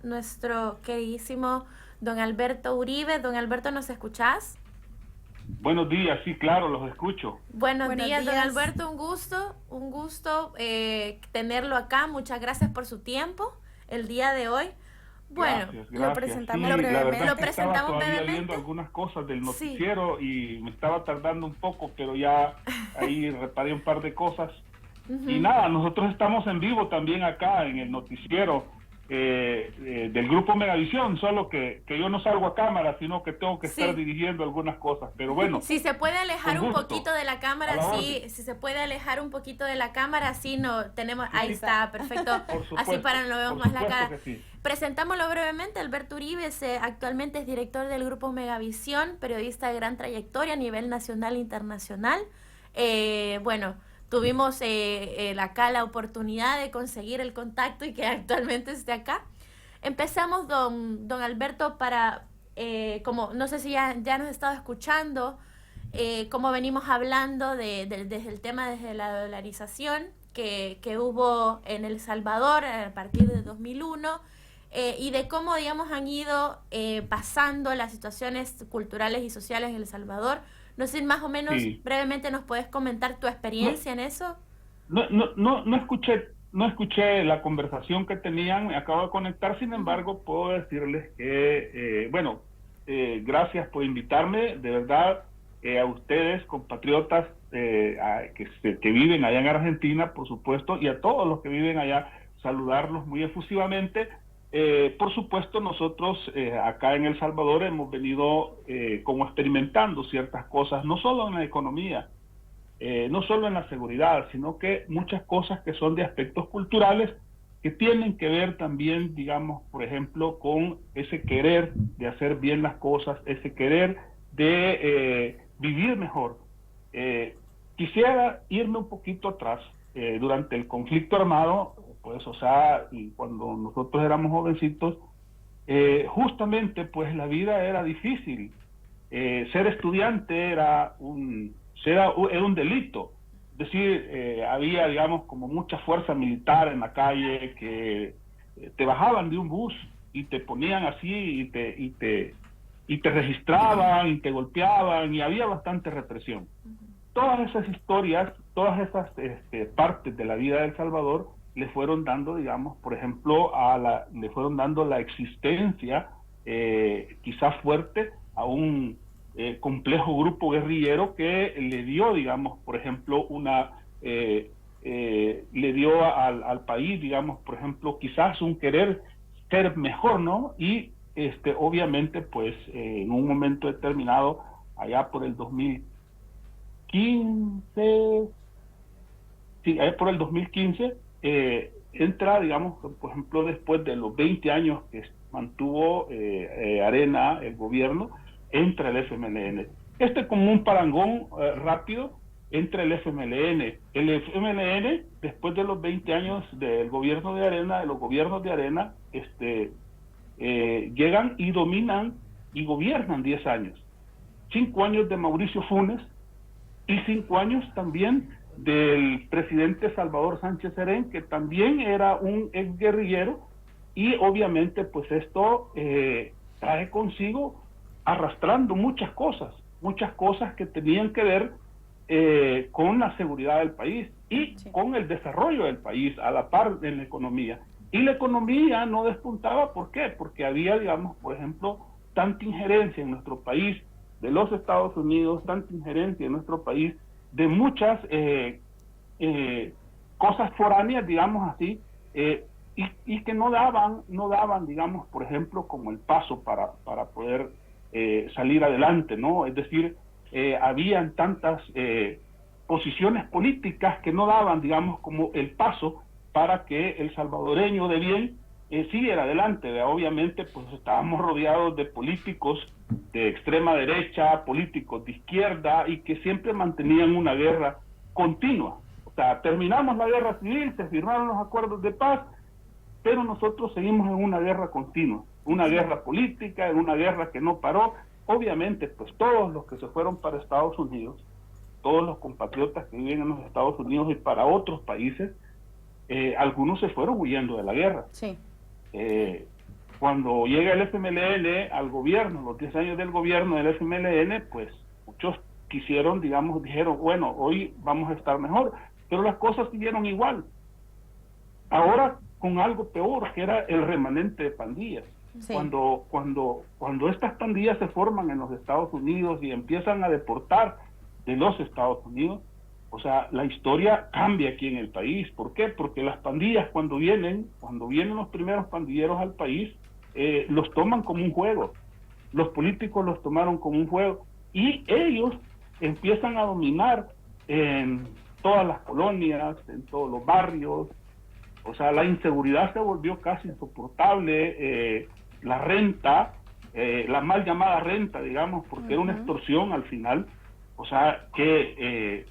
nuestro queridísimo don Alberto Uribe. Don Alberto, ¿nos escuchás? Buenos días, sí, claro, los escucho. Buenos Buenos días, don días. Alberto, un gusto tenerlo acá. Muchas gracias por su tiempo el día de hoy. Bueno, Gracias, Lo gracias. presentamos Sí, la verdad brevemente. es lo que estaba presentamos todavía viendo brevemente. algunas cosas del Sí. noticiero y me estaba tardando un poco, pero ya ahí reparé un par de cosas. Y nada, nosotros estamos en vivo también acá en el noticiero del grupo Megavisión, solo que yo no salgo a cámara, sino que tengo que estar Sí. dirigiendo algunas cosas. Pero bueno, Si se puede alejar con un gusto, poquito de la a cámara, la sí, orden. si se puede alejar un poquito de la cámara, sí, no tenemos, Sí, ahí sí, está, perfecto, así para no vemos por más la supuesto cara. que sí. Presentámoslo brevemente. Alberto Uribe actualmente es director del grupo Megavisión, periodista de gran trayectoria a nivel nacional e internacional. Bueno, tuvimos acá la oportunidad de conseguir el contacto y que actualmente esté acá. Empezamos, don Alberto, como no sé si ya nos ha estado escuchando, como venimos hablando desde el tema, desde la dolarización que hubo en El Salvador a partir de 2001, y de cómo, digamos, han ido pasando las situaciones culturales y sociales en El Salvador. No sé, más o menos Sí. brevemente nos puedes comentar tu No, experiencia en eso. no escuché la conversación que tenían, me acabo de conectar, sin embargo, puedo decirles que, bueno, gracias por invitarme, de verdad, a ustedes, compatriotas que viven allá en Argentina, por supuesto, y a todos los que viven allá, saludarlos muy efusivamente. Por supuesto, nosotros acá en El Salvador hemos venido como experimentando ciertas cosas, no solo en la economía, no solo en la seguridad, sino que muchas cosas que son de aspectos culturales que tienen que ver también, digamos, por ejemplo, con ese querer de hacer bien las cosas, ese querer de vivir mejor. Eh, Quisiera irme un poquito atrás. Durante el conflicto armado, pues, o sea, y cuando nosotros éramos jovencitos, justamente, pues, la vida era difícil. Ser estudiante era un delito. Es decir, había, digamos, como mucha fuerza militar en la calle que te bajaban de un bus y te ponían así y te registraban y te golpeaban y había bastante represión. Todas esas historias, todas esas partes de la vida de El Salvador le fueron dando, digamos, por ejemplo, le fueron dando la existencia quizás fuerte a un complejo grupo guerrillero que le dio, digamos, por ejemplo, le dio al país, digamos, por ejemplo, quizás un querer ser mejor, ¿no? Y obviamente, pues, en un momento determinado, allá por el 2015, sí, allá por el 2015, entra, digamos, por ejemplo, después de los 20 años que mantuvo Arena, el gobierno, entra el FMLN. Como un parangón rápido, entra el FMLN. El FMLN, después de los 20 años del gobierno de Arena, de los gobiernos de Arena, llegan y dominan y gobiernan 10 años. 5 años de Mauricio Funes, y 5 años también del presidente Salvador Sánchez Serén, que también era un exguerrillero, y obviamente pues esto trae consigo arrastrando muchas cosas que tenían que ver con la seguridad del país y Sí. con el desarrollo del país a la par de la economía. Y la economía no despuntaba, ¿por qué? Porque había, digamos, por ejemplo, tanta injerencia en nuestro país de los Estados Unidos, tanta injerencia en nuestro país de muchas eh, cosas foráneas, digamos así, y que no daban, digamos, por ejemplo, como el paso para poder salir adelante, ¿no? Es decir, habían tantas posiciones políticas que no daban, digamos, como el paso para que el salvadoreño de bien siguiera adelante. Obviamente, pues estábamos rodeados de políticos de extrema derecha, políticos de izquierda, y que siempre mantenían una guerra continua. O sea, terminamos la guerra civil, se firmaron los acuerdos de paz, pero nosotros seguimos en una guerra continua, una guerra política, en una guerra que no paró. Obviamente, pues todos los que se fueron para Estados Unidos, todos los compatriotas que viven en los Estados Unidos y para otros países, algunos se fueron huyendo de la guerra. Sí. Eh, Cuando llega el FMLN al gobierno, los 10 años del gobierno del FMLN, pues muchos quisieron, digamos, dijeron, bueno, hoy vamos a estar mejor, pero las cosas siguieron igual. Ahora con algo peor, que era el remanente de pandillas. Sí. Cuando estas pandillas se forman en los Estados Unidos y empiezan a deportar de los Estados Unidos, o sea, la historia cambia aquí en el país. ¿Por qué? Porque las pandillas cuando vienen los primeros pandilleros al país, los toman como un juego. Los políticos los tomaron como un juego y ellos empiezan a dominar en todas las colonias, en todos los barrios. O sea, la inseguridad se volvió casi insoportable, la renta, la mal llamada renta, digamos, porque era una extorsión al final. O sea, que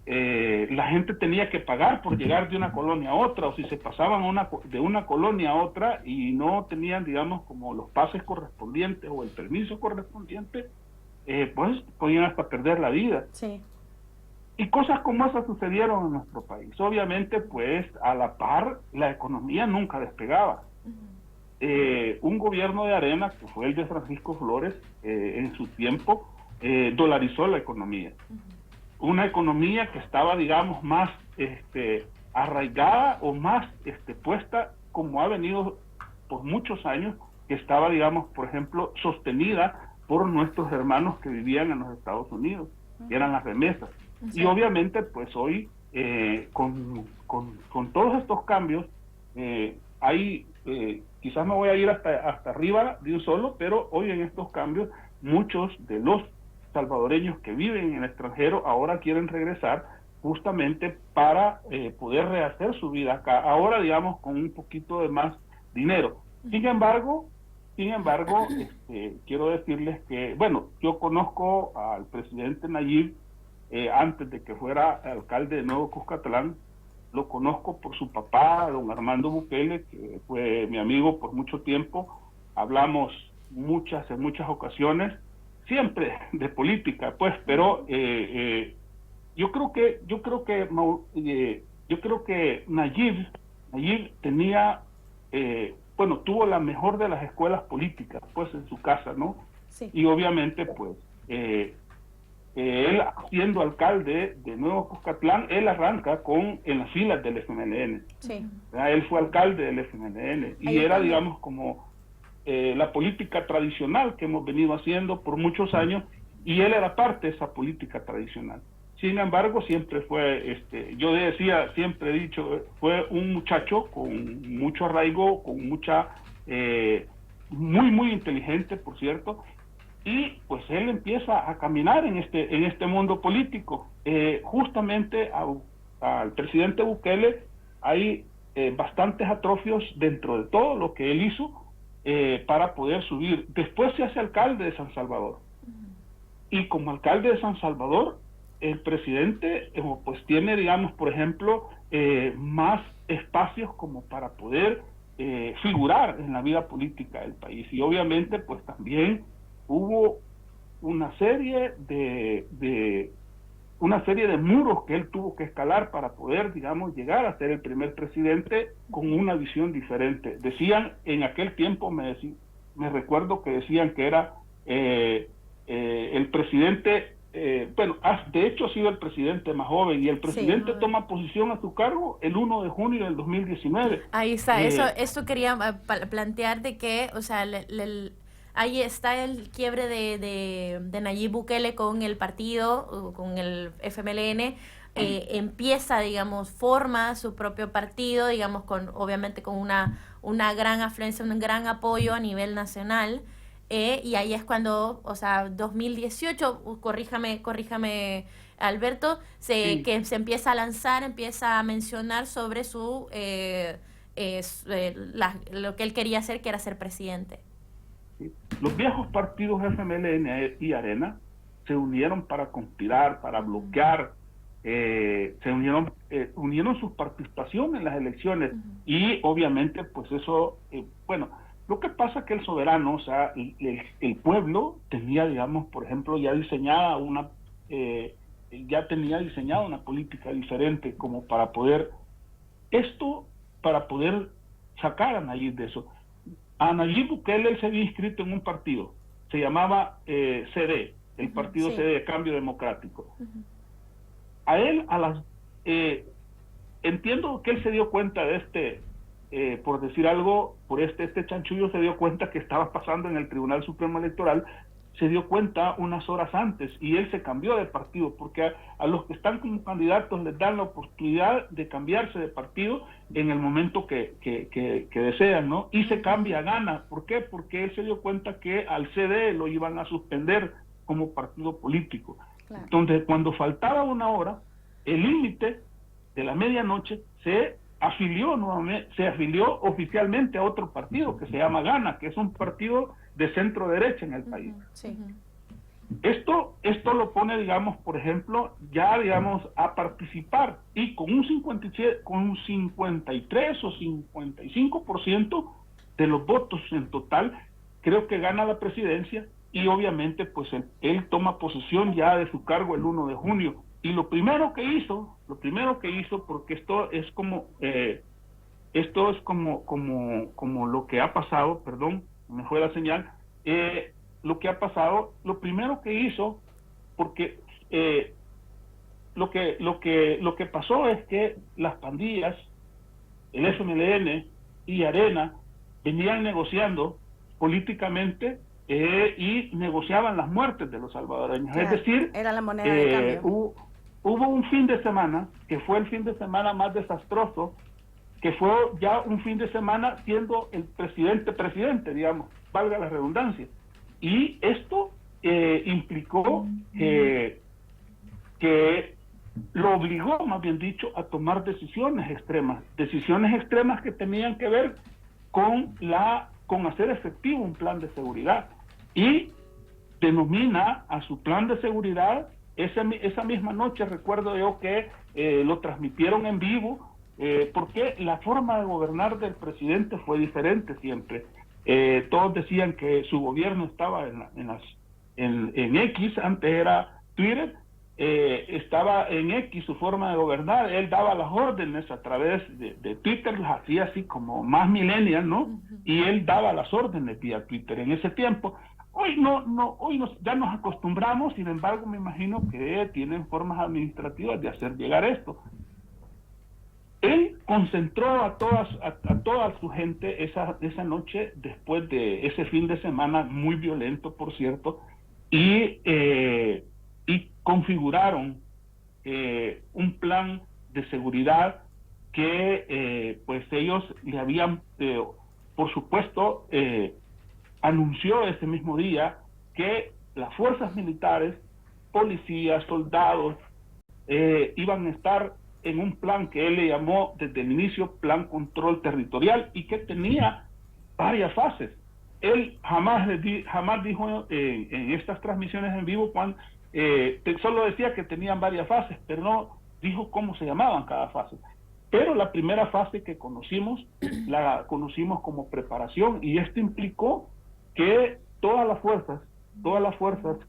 la gente tenía que pagar por llegar de una colonia a otra, o si se pasaban de una colonia a otra y no tenían, digamos, como los pases correspondientes o el permiso correspondiente, pues podían hasta perder la vida. Sí. Y cosas como esas sucedieron en nuestro país. Obviamente, pues, a la par, la economía nunca despegaba. Un gobierno de Arena, que fue el de Francisco Flores, en su tiempo, dolarizó la economía. Una economía que estaba, digamos, más arraigada o más puesta, como ha venido por muchos años, que estaba, digamos, por ejemplo, sostenida por nuestros hermanos que vivían en los Estados Unidos, que eran las remesas. Sí. Y obviamente, pues hoy, con todos estos cambios, quizás me voy a ir hasta arriba de un solo, pero hoy en estos cambios, muchos de los salvadoreños que viven en el extranjero ahora quieren regresar justamente para poder rehacer su vida acá, ahora digamos con un poquito de más dinero. Sin embargo, quiero decirles que, bueno, yo conozco al presidente Nayib antes de que fuera alcalde de Nuevo Cuscatlán, lo conozco por su papá, don Armando Bukele, que fue mi amigo por mucho tiempo, hablamos en muchas ocasiones, siempre de política, pues, pero yo creo que Nayib tenía, tuvo la mejor de las escuelas políticas, pues, en su casa, ¿no? Sí. Y obviamente, pues, él siendo alcalde de Nuevo Cuscatlán, él arranca en las filas del FMLN. Sí. Él fue alcalde del FMLN y era, digamos, como la política tradicional que hemos venido haciendo por muchos años, y él era parte de esa política tradicional. Sin embargo, siempre fue, siempre he dicho, fue un muchacho con mucho arraigo, con mucha, muy inteligente, por cierto, y pues él empieza a caminar en este mundo político. Justamente al presidente Bukele hay bastantes atrofios dentro de todo lo que él hizo, para poder subir. Después se hace alcalde de San Salvador. Y como alcalde de San Salvador, el presidente pues tiene, digamos, por ejemplo, más espacios como para poder figurar en la vida política del país. Y obviamente, pues también hubo una serie de muros que él tuvo que escalar para poder, digamos, llegar a ser el primer presidente con una visión diferente. Decían, en aquel tiempo, me recuerdo que decían que era el presidente, de hecho ha sido el presidente más joven, y el presidente toma posición a su cargo el 1 de junio del 2019. Ahí está, eso quería plantear, de que, o sea, ahí está el quiebre de Nayib Bukele con el partido, con el FMLN. Empieza, digamos, forma su propio partido, digamos, obviamente con una gran afluencia, un gran apoyo a nivel nacional, y ahí es cuando, o sea, 2018, corríjame Alberto, que se empieza a lanzar, empieza a mencionar sobre lo que él quería hacer, que era ser presidente. Los viejos partidos FMLN y Arena se unieron para conspirar, para bloquear, unieron su participación en las elecciones, y obviamente pues eso, lo que pasa es que el soberano, o sea, el pueblo tenía, digamos, por ejemplo, ya tenía diseñada una política diferente como para poder sacar a Nayib de eso. A Nayib Bukele él se había inscrito en un partido, se llamaba CD, el partido Sí. CD, Cambio Democrático. A él, entiendo que él se dio cuenta de por decir algo, por este chanchullo se dio cuenta que estaba pasando en el Tribunal Supremo Electoral, se dio cuenta unas horas antes y él se cambió de partido, porque a los que están como candidatos les dan la oportunidad de cambiarse de partido en el momento que desean, ¿no? Y se cambia a Gana. ¿Por qué? Porque él se dio cuenta que al CD lo iban a suspender como partido político. Claro. Entonces, cuando faltaba una hora, el límite de la medianoche se afilió oficialmente a otro partido que se llama Gana, que es un partido de centro derecha en el país. Sí. Esto lo pone, digamos, por ejemplo, ya, digamos, a participar y con un 53 o 55% de los votos en total, creo que gana la presidencia y obviamente pues él toma posesión ya de su cargo el 1 de junio. Y lo primero que hizo, porque esto es como lo que ha pasado, perdón, me fue la señal, lo que ha pasado, lo primero que hizo, porque lo que pasó es que las pandillas, el FMLN y Arena, venían negociando políticamente y negociaban las muertes de los salvadoreños. Claro, es decir, era la moneda de cambio. Hubo un fin de semana que fue el fin de semana más desastroso, que fue ya un fin de semana siendo el presidente, digamos, valga la redundancia. Y esto implicó que lo obligó, más bien dicho, a tomar decisiones extremas que tenían que ver con hacer efectivo un plan de seguridad. Y denomina a su plan de seguridad, esa misma noche recuerdo yo que lo transmitieron en vivo, porque la forma de gobernar del presidente fue diferente siempre. Todos decían que su gobierno estaba en X, antes era Twitter, estaba en X su forma de gobernar, él daba las órdenes a través de Twitter, las hacía así como más millennial, ¿no? Y él daba las órdenes vía Twitter en ese tiempo. Hoy ya nos acostumbramos, sin embargo me imagino que tienen formas administrativas de hacer llegar esto. Él concentró a toda su gente esa noche, después de ese fin de semana muy violento, por cierto, y configuraron un plan de seguridad que pues ellos le habían, por supuesto, anunció ese mismo día que las fuerzas militares, policías, soldados, iban a estar en un plan que él le llamó desde el inicio Plan Control Territorial y que tenía varias fases. Él jamás dijo en estas transmisiones en vivo, solo decía que tenían varias fases, pero no dijo cómo se llamaban cada fase. Pero la primera fase que conocimos, la conocimos como preparación, y esto implicó que todas las fuerzas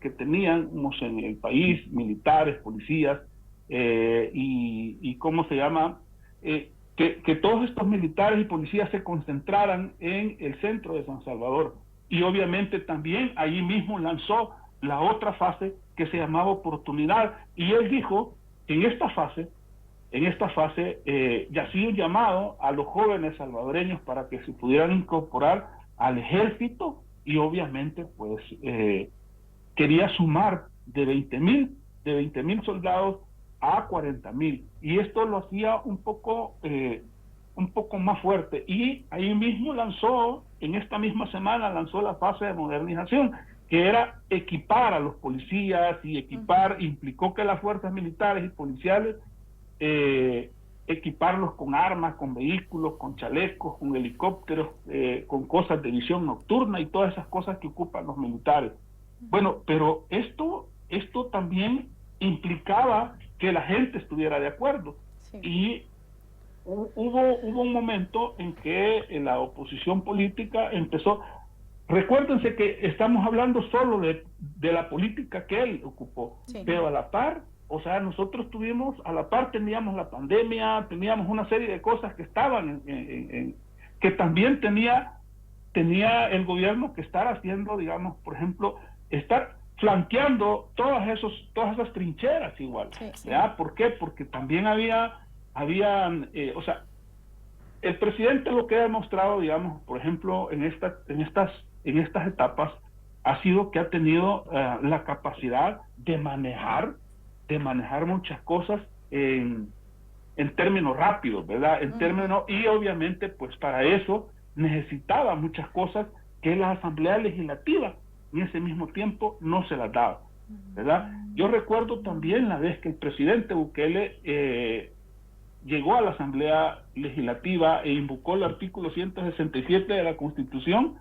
que teníamos en el país, militares, policías, y cómo se llama, que todos estos militares y policías se concentraran en el centro de San Salvador. Y obviamente también ahí mismo lanzó la otra fase que se llamaba oportunidad. Y él dijo que en esta fase ya hacía un llamado a los jóvenes salvadoreños para que se pudieran incorporar al ejército, y obviamente pues quería sumar de 20,000 soldados a 40,000, y esto lo hacía un poco más fuerte. Y ahí mismo en esta misma semana lanzó la fase de modernización, que era equipar a los policías, y implicó que las fuerzas militares y policiales equiparlos con armas, con vehículos, con chalecos, con helicópteros, con cosas de visión nocturna y todas esas cosas que ocupan los militares. Bueno, pero esto también implicaba que la gente estuviera de acuerdo. Sí. Y hubo un momento en que la oposición política empezó. Recuérdense que estamos hablando solo de la política que él ocupó, sí. Pero a la par, o sea, nosotros teníamos la pandemia, teníamos una serie de cosas que estaban que también tenía tenía el gobierno que estar haciendo, digamos, por ejemplo, estar flanqueando todas esas trincheras igual. Sí. ¿Ya? ¿Por qué? Porque también o sea, el presidente lo que ha demostrado, digamos, por ejemplo, en estas etapas, ha sido que ha tenido la capacidad de manejar muchas cosas en términos rápidos, ¿verdad? Y obviamente, pues para eso necesitaba muchas cosas que la Asamblea Legislativa en ese mismo tiempo no se las daba, ¿verdad? Yo recuerdo también la vez que el presidente Bukele llegó a la Asamblea Legislativa e invocó el artículo 167 de la Constitución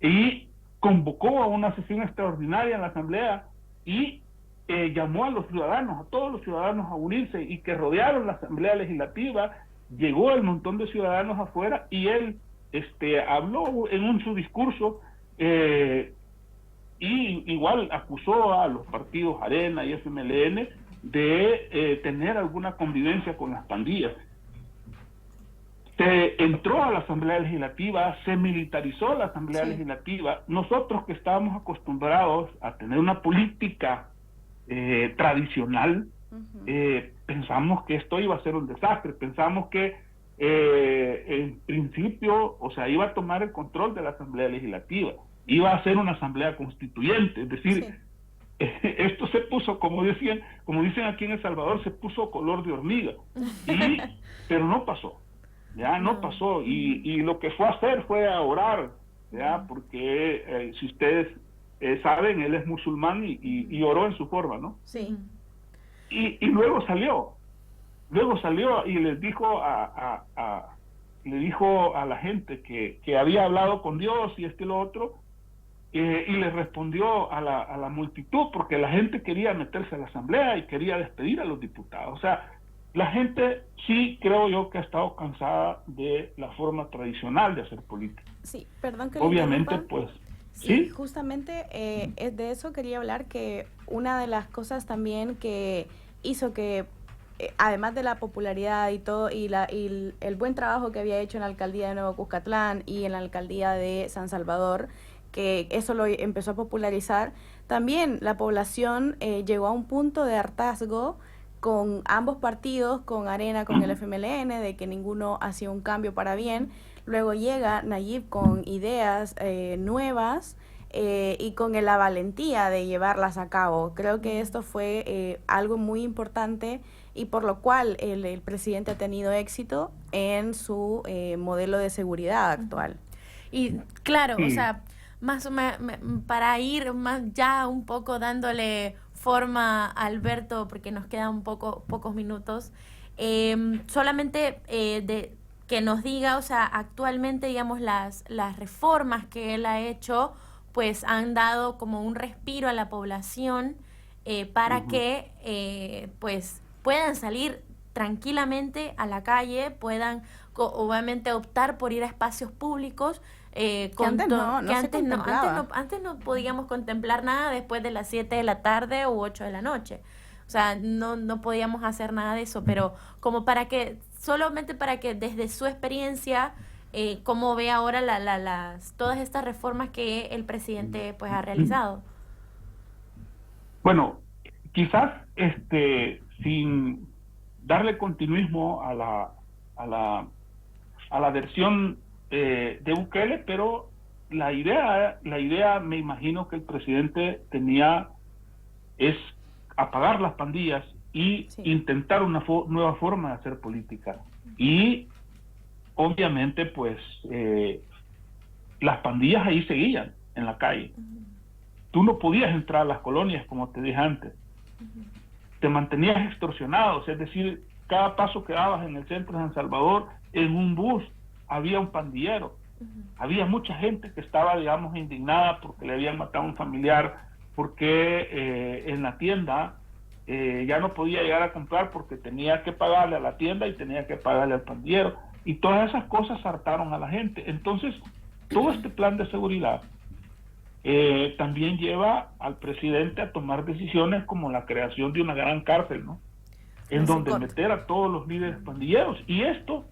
y convocó a una sesión extraordinaria en la Asamblea y llamó a los ciudadanos, a todos los ciudadanos a unirse, y que rodearon la Asamblea Legislativa. Llegó el montón de ciudadanos afuera y él habló en su discurso y igual acusó a los partidos Arena y FMLN de tener alguna convivencia con las pandillas. Se entró a la Asamblea Legislativa, se militarizó la Asamblea Legislativa. Nosotros que estábamos acostumbrados a tener una política tradicional, pensamos que esto iba a ser un desastre, pensamos que en principio, o sea, iba a tomar el control de la Asamblea Legislativa, iba a ser una asamblea constituyente, es decir, esto se puso, como dicen aquí en El Salvador, se puso color de hormiga, pero no pasó, ya no pasó, y lo que fue a hacer fue a orar, ya, porque si ustedes saben, él es musulmán y oró en su forma, ¿no? Sí. Y luego salió y les dijo le dijo a la gente que había hablado con Dios y esto y lo otro, y le respondió a la multitud, porque la gente quería meterse a la asamblea y quería despedir a los diputados. O sea, la gente sí, creo yo, que ha estado cansada de la forma tradicional de hacer política. Sí, perdón que obviamente, pues... Sí, justamente de eso quería hablar, que una de las cosas también que hizo que, además de la popularidad y todo, y el buen trabajo que había hecho en la alcaldía de Nuevo Cuscatlán y en la alcaldía de San Salvador, que eso lo empezó a popularizar, también la población llegó a un punto de hartazgo con ambos partidos, con Arena, con el FMLN, de que ninguno hacía un cambio para bien. Luego llega Nayib con ideas nuevas y con la valentía de llevarlas a cabo. Creo que esto fue algo muy importante y por lo cual el presidente ha tenido éxito en su modelo de seguridad actual. Y claro, o sea, más para ir más ya un poco dándole forma a Alberto, porque nos quedan pocos minutos, solamente que nos diga, o sea, actualmente, digamos, las reformas que él ha hecho, pues han dado como un respiro a la población para que, pues, puedan salir tranquilamente a la calle, puedan obviamente optar por ir a espacios públicos. Antes no podíamos contemplar nada después de las 7 de la tarde u 8 de la noche. O sea, no podíamos hacer nada de eso, pero como solamente para que desde su experiencia, cómo ve ahora todas estas reformas que el presidente pues ha realizado. Bueno, quizás sin darle continuismo a la versión de Bukele, pero la idea me imagino que el presidente tenía es apagar las pandillas y intentar una nueva forma de hacer política. Y obviamente pues las pandillas ahí seguían en la calle. Tú no podías entrar a las colonias, como te dije antes. Te mantenías extorsionado, es decir, cada paso que dabas en el centro de San Salvador, en un bus había un pandillero. Había mucha gente que estaba, digamos, indignada porque le habían matado a un familiar, porque en la tienda ya no podía llegar a comprar porque tenía que pagarle a la tienda y tenía que pagarle al pandillero. Y todas esas cosas hartaron a la gente. Entonces, todo este plan de seguridad también lleva al presidente a tomar decisiones como la creación de una gran cárcel, ¿no? En donde meter a todos los líderes pandilleros. Y esto,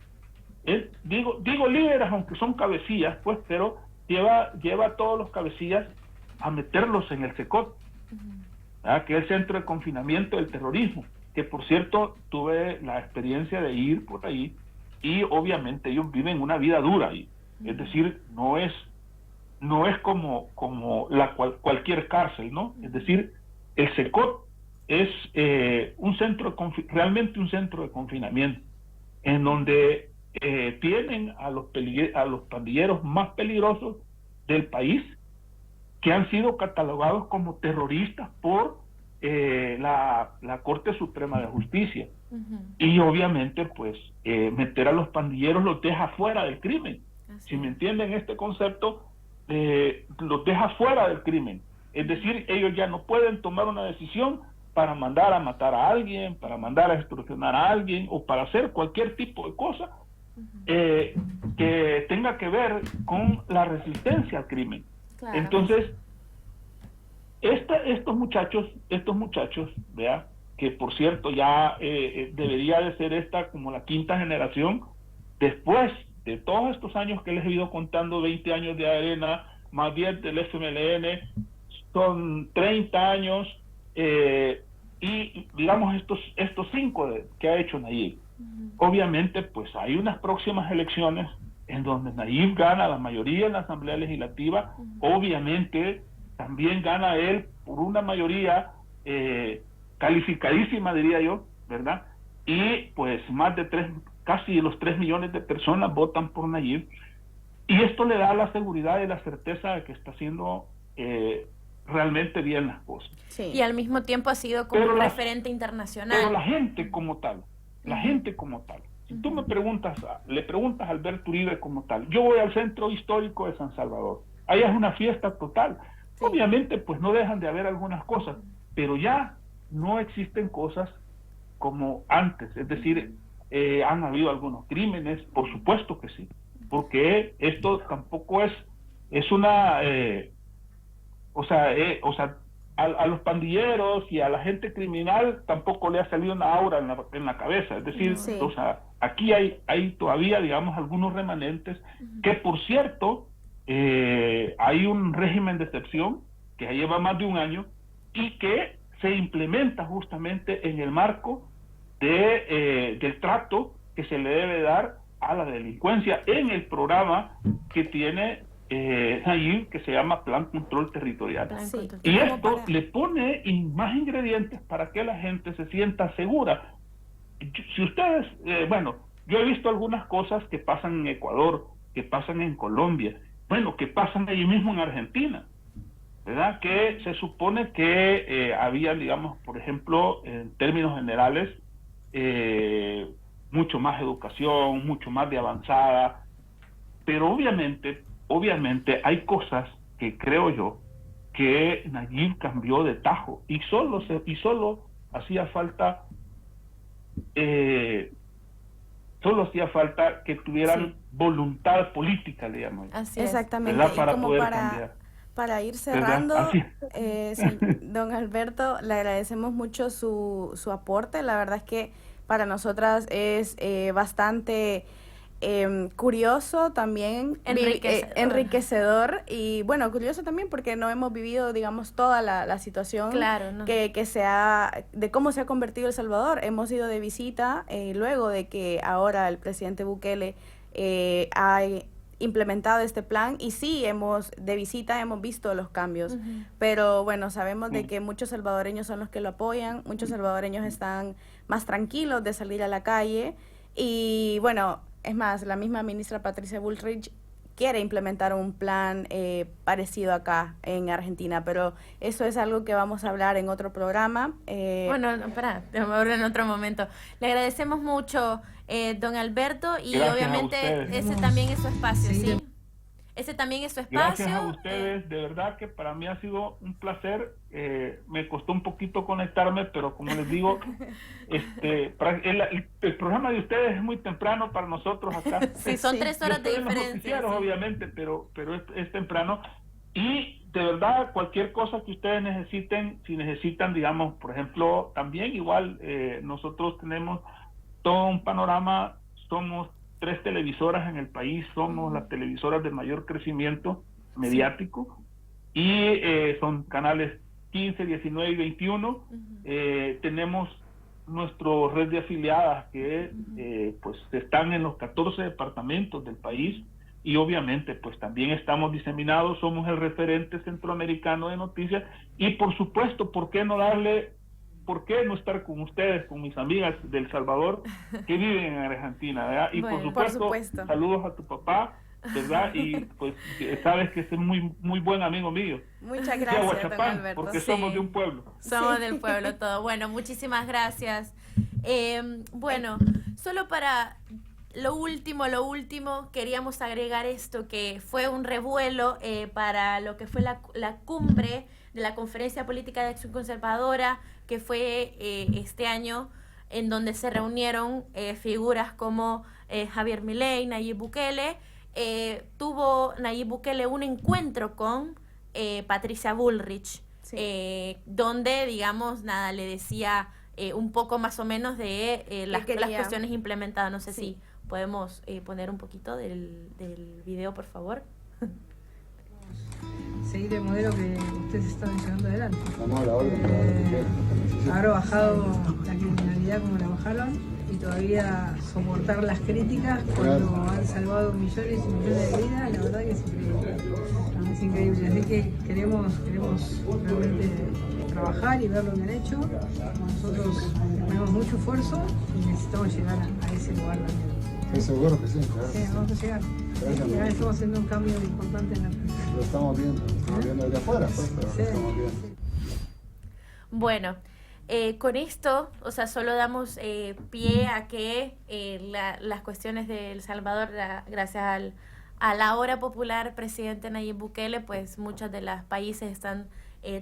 digo líderes, aunque son cabecillas, pues, pero lleva a todos los cabecillas a meterlos en el SECOT, que es el Centro de Confinamiento del Terrorismo, que por cierto tuve la experiencia de ir por ahí, y obviamente ellos viven una vida dura ahí. Es decir, no es como cualquier cárcel, ¿no? Es decir, el SECOT es realmente un centro de confinamiento, en donde tienen a los pandilleros más peligrosos del país, que han sido catalogados como terroristas por la Corte Suprema de Justicia. Y obviamente, pues, meter a los pandilleros los deja fuera del crimen. Si me entienden este concepto, los deja fuera del crimen. Es decir, ellos ya no pueden tomar una decisión para mandar a matar a alguien, para mandar a extorsionar a alguien, o para hacer cualquier tipo de cosa que tenga que ver con la resistencia al crimen. Claro. Entonces, estos muchachos, vea, que por cierto ya debería de ser esta como la quinta generación, después de todos estos años que les he ido contando, 20 años de Arena, más 10 del FMLN, son 30 años, y digamos estos 5 que ha hecho Nayib. Obviamente, pues hay unas próximas elecciones en donde Nayib gana la mayoría en la Asamblea Legislativa. Obviamente también gana él por una mayoría calificadísima, diría yo, ¿verdad? Y pues casi los 3 millones de personas votan por Nayib, y esto le da la seguridad y la certeza de que está haciendo realmente bien las cosas. Sí. Y al mismo tiempo ha sido como un referente internacional. Pero la gente como tal, si tú le preguntas a Alberto Uribe como tal, yo voy al centro histórico de San Salvador, allá es una fiesta total. Sí. Obviamente pues no dejan de haber algunas cosas, pero ya no existen cosas como antes. Es decir, han habido algunos crímenes, por supuesto que sí, porque esto tampoco es una a los pandilleros y a la gente criminal tampoco le ha salido una aura en la cabeza. Es decir, sí. O sea, aquí hay todavía, digamos, algunos remanentes que, por cierto, hay un régimen de excepción que ya lleva más de un año y que se implementa justamente en el marco del trato que se le debe dar a la delincuencia en el programa que tiene Nayib, que se llama Plan Control Territorial. Sí. Y esto le pone más ingredientes para que la gente se sienta segura. Si ustedes, yo he visto algunas cosas que pasan en Ecuador, que pasan en Colombia, que pasan allí mismo en Argentina, ¿verdad? Que se supone que había, digamos, por ejemplo, en términos generales, mucho más educación, mucho más de avanzada, pero obviamente hay cosas que creo yo que Nayib cambió de tajo, y solo hacía falta que tuvieran voluntad política, le llamo yo. Así exactamente, para poder cambiar. Para ir cerrando, sí, don Alberto, le agradecemos mucho su aporte. La verdad es que para nosotras es bastante curioso, también, enriquecedor, y bueno, curioso también porque no hemos vivido, digamos, toda la situación, claro, ¿no? que de cómo se ha convertido El Salvador. Hemos ido de visita luego de que ahora el presidente Bukele ha implementado este plan, y sí, hemos visto los cambios, pero bueno, sabemos de que muchos salvadoreños son los que lo apoyan, muchos salvadoreños están más tranquilos de salir a la calle, y bueno, es más, la misma ministra Patricia Bullrich quiere implementar un plan parecido acá en Argentina, pero eso es algo que vamos a hablar en otro programa. En otro momento. Le agradecemos mucho, don Alberto, y gracias, obviamente ese también es su espacio, ¿sí? Ese también es su espacio. Gracias a ustedes, de verdad que para mí ha sido un placer. Me costó un poquito conectarme, pero como les digo, el programa de ustedes es muy temprano para nosotros acá. Sí, son 3 horas de diferencia. Sí. Obviamente, pero es temprano. Y de verdad, cualquier cosa que ustedes necesiten, si necesitan, digamos, por ejemplo, también igual nosotros tenemos todo un panorama, somos 3 televisoras en el país, somos las televisoras de mayor crecimiento, mediático, y son canales 15, 19 y 21. Tenemos nuestra red de afiliadas que pues están en los 14 departamentos del país, y obviamente pues también estamos diseminados, somos el referente centroamericano de noticias, y por supuesto, ¿por qué no estar con ustedes, con mis amigas del Salvador que viven en Argentina, ¿verdad? Y Bueno, por supuesto, saludos a tu papá, ¿verdad? Y pues sabes que es muy buen amigo mío. Muchas gracias, don Alberto. Porque somos de un pueblo. Somos del pueblo todo. Bueno, muchísimas gracias. Bueno, solo para lo último, queríamos agregar esto, que fue un revuelo para lo que fue la cumbre de la Conferencia Política de Acción Conservadora, que fue este año, en donde se reunieron figuras como Javier Milei, Nayib Bukele. Tuvo Nayib Bukele un encuentro con Patricia Bullrich, donde, digamos, le decía un poco más o menos de las cuestiones implementadas. No sé si podemos poner un poquito del video, por favor. Seguir el modelo que ustedes están llevando adelante. Haber bajado la criminalidad como la bajaron, y todavía soportar las críticas cuando han salvado millones y millones de vidas, la verdad que es increíble. Es increíble. Así que queremos realmente trabajar y ver lo que han hecho. Nosotros ponemos mucho esfuerzo y necesitamos llegar a ese lugar también. Seguro que sí, claro. Sí, vamos a llegar. Y ahora estamos haciendo un cambio importante en la Argentina. Lo estamos viendo desde afuera, pues, pero lo estamos viendo. Bueno, con esto, o sea, solo damos pie a que las cuestiones de El Salvador, gracias al ahora popular presidente Nayib Bukele, pues muchos de los países están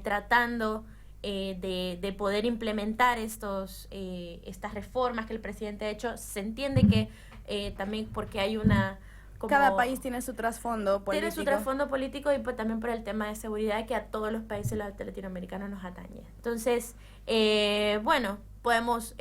tratando de poder implementar estas reformas que el presidente ha hecho. Se entiende que también porque hay cada país tiene su trasfondo político. Tiene su trasfondo político, y pues también por el tema de seguridad que a todos los países latinoamericanos nos atañe. Entonces, bueno, podemos